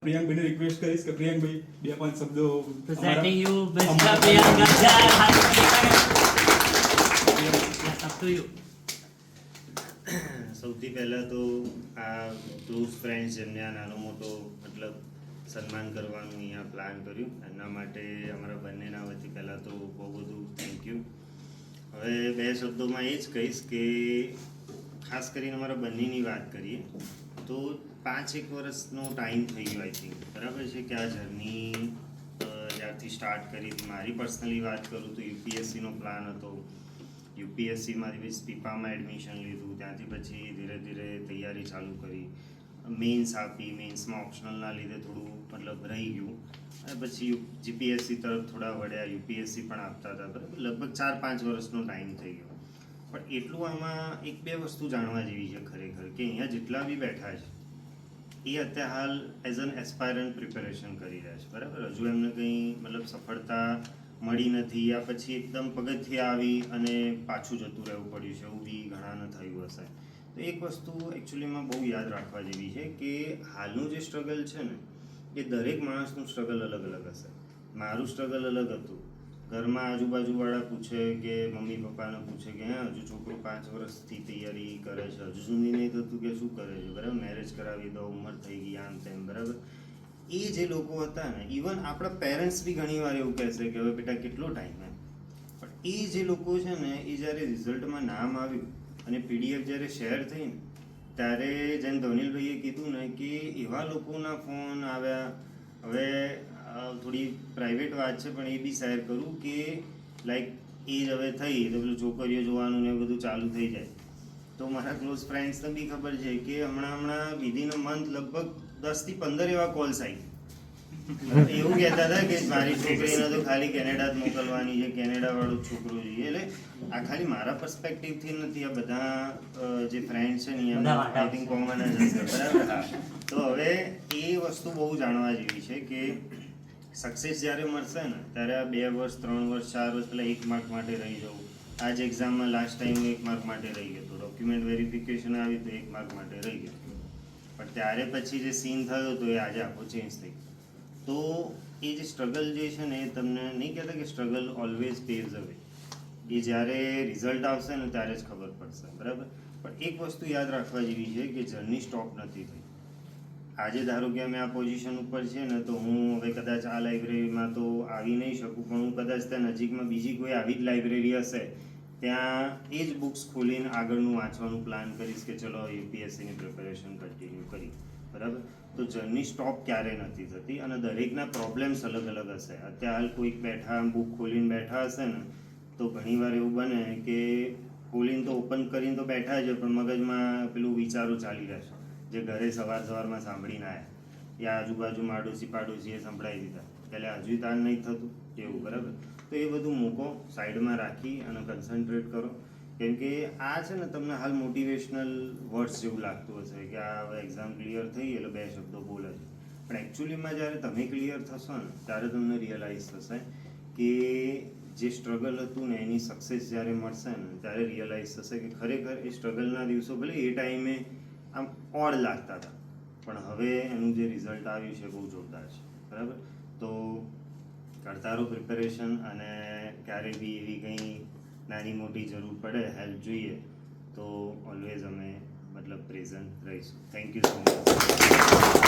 પ્રિયાંકભાઈને request કરીશ કે પ્રિયાંકભાઈ 2-5 શબ્દો presenting you Mr. Priyank Gajjar. Up to you. સૌથી પહેલાં તો આ ક્લોઝ ફ્રેન્ડ્સ જેમને આ નાનો મોટો મતલબ સન્માન કરવાનું અહીંયા પ્લાન કર્યું એના માટે અમારા બંનેના વતી પહેલાં તો બહુ બધું થેન્ક યુ. હવે 2 શબ્દોમાં એ જ કહીશ કે ખાસ કરીને અમારા બંનેની વાત કરીએ તો 5-1 વર્ષનો ટાઈમ થઈ ગયો આઈ થિંક, બરાબર છે કે આ જર્ની જ્યારથી સ્ટાર્ટ કરી હતી. મારી પર્સનલી વાત કરું તો યુપીએસસીનો પ્લાન હતો. યુપીએસસીમાંથી પછી પીપામાં એડમિશન લીધું, ત્યાંથી પછી ધીરે ધીરે તૈયારી ચાલુ કરી, મેઇન્સ આપી, મેઇન્સમાં ઓપ્શનલના લીધે થોડું મતલબ રહી ગયું અને પછી જીપીએસસી તરફ થોડા વળ્યા, યુપીએસસી પણ આપતા હતા, બરાબર. લગભગ 4-5 વર્ષનો ટાઈમ થઈ ગયો. પણ એટલું આમાં 1-2 વસ્તુ જાણવા જેવી છે ખરેખર કે અહીંયા જેટલા બી બેઠા છે એ અત્યારે હાલ એઝ એન એસ્પાયરન્ટ પ્રિપેરેશન કરી રહ્યા છે, બરાબર. હજુ એમને કંઈ મતલબ સફળતા મળી નથી, યા પછી એકદમ પગથિયે આવી અને પાછું જતું રહેવું પડ્યું છે, એવું બી ઘણાને થયું હશે. તો એક વસ્તુ એકચ્યુઅલીમાં બહુ યાદ રાખવા જેવી છે કે હાલનું જે સ્ટ્રગલ છે ને એ દરેક માણસનું સ્ટ્રગલ અલગ અલગ હશે. મારું સ્ટ્રગલ અલગ હતું. ઘરમાં આજુબાજુવાળા પૂછે કે મમ્મી પપ્પાને પૂછે કે હા હજુ છોકરો 5 વર્ષથી તૈયારી કરે છે, હજુ સુધી નહીં થતું કે શું કરે છે, બરાબર. મેરેજ કરાવી દો, ઉંમર થઈ ગઈ, આમ તેમ, બરાબર. એ જે લોકો હતા ને, ઇવન આપણા પેરેન્ટ્સ બી ઘણી વાર એવું કહેશે કે હવે બેટા કેટલો ટાઈમ એમ. પણ એ જે લોકો છે ને એ જ્યારે રિઝલ્ટમાં નામ આવ્યું અને પીડીએફ જ્યારે શેર થઈ ને ત્યારે જેમ ધવનીલભાઈએ કીધું ને કે એવા લોકોના ફોન આવ્યા. હવે થોડી પ્રાઇવેટ વાત છે પણ એ બી શેર કરું કે લાઈક એજ હવે થઈ તો પેલું છોકરીઓ જોવાનું ને બધું ચાલુ થઈ જાય. તો મારા ક્લોઝ ફ્રેન્ડ્સને બી ખબર છે કે હમણાં વિધિન અ મંથ લગભગ 10 થી 15 એવા કોલ્સ આવી. એવું કહેતા હતા કે મારી છોકરીને તો ખાલી કેનેડા જ મોકલવાની છે, કેનેડા વાળો છોકરો જોઈએ. એટલે આ ખાલી મારા પર્સપેક્ટિવથી નથી, આ બધા જે ફ્રેન્ડ છે ને આઈ થિંક કોમન જ હશે, બરાબર. હા, તો હવે એ વસ્તુ બહુ જાણવા જેવી છે કે સક્સેસ જ્યારે મળશે ને ત્યારે આ 2 વર્ષ 3 વર્ષ 4 વર્ષ પહેલાં 1 માર્ક માટે રહી જવું. આ જ એક્ઝામમાં લાસ્ટ ટાઈમ 1 માર્ક માટે રહી ગયો હતો, ડોક્યુમેન્ટ વેરિફિકેશન આવી તો 1 માર્ક માટે રહી ગયો. પણ ત્યારે પછી જે સીન થયો હતો એ આજે આખો ચેન્જ થઈ ગયો. તો એ જે સ્ટ્રગલ જે છે ને એ તમને નહીં કહેતા કે સ્ટ્રગલ ઓલવેઝ પેવ્સ અ વે. એ જ્યારે રિઝલ્ટ આવશે ને ત્યારે જ ખબર પડશે, બરાબર. પણ એક વસ્તુ યાદ રાખવા જેવી છે કે જર્ની સ્ટોપ નથી થઈ. આજે ધારો કે અમે આ પોઝિશન ઉપર છે ને તો હું હવે કદાચ આ લાઇબ્રેરીમાં તો આવી નહીં શકું, પણ હું કદાચ ત્યાં નજીકમાં બીજી કોઈ આવી જ લાઇબ્રેરી હશે ત્યાં એ જ બુક્સ ખોલીને આગળનું વાંચવાનું પ્લાન કરીશ કે ચલો યુપીએસસીની પ્રિપેરેશન કન્ટિન્યુ કરી, બરાબર. તો જર્ની સ્ટોપ ક્યારેય નથી થતી અને દરેકના પ્રોબ્લેમ્સ અલગ અલગ હશે. અત્યારે હાલ કોઈક બેઠા બુક ખોલીને બેઠા હશે ને તો ઘણીવાર એવું બને કે ખોલીને તો ઓપન કરીને તો બેઠા છે પણ મગજમાં પેલું વિચારો ચાલી રહેશે જે ઘરે સવારમાં સાંભળીને આવ્યા, યા આજુબાજુમાં આડોશી પાડોશીએ સંભળાવી દીધા એટલે હજુ તાર નહીં થતું એવું, બરાબર. તો એ બધું મૂકો, સાઈડમાં રાખી અને કન્સન્ટ્રેટ કરો. કેમ કે આ છે ને તમને હાલ મોટિવેશનલ વર્ડ્સ જેવું લાગતું હશે કે આ હવે એક્ઝામ ક્લિયર થઈ એટલે 2 શબ્દો બોલે છે, પણ એકચ્યુઅલીમાં જ્યારે તમે ક્લિયર થશો ને ત્યારે તમને રિયલાઇઝ થશે કે જે સ્ટ્રગલ હતું ને એની સક્સેસ જ્યારે મળશે ને ત્યારે રિયલાઇઝ થશે કે ખરેખર એ સ્ટ્રગલના દિવસો ભલે એ ટાઈમે આમ ઓડ લાગતા હતા પણ હવે એનું જે રિઝલ્ટ આવ્યું છે બહુ જોરદાર છે, બરાબર. તો કરતા રહો પ્રિપેરેશન અને ક્યારે બી એવી કંઈ નાની મોટી જરૂર પડે, હેલ્પ જોઈએ તો ઓલવેઝ અમે મતલબ પ્રેઝન્ટ રહીશું. Thank you so much.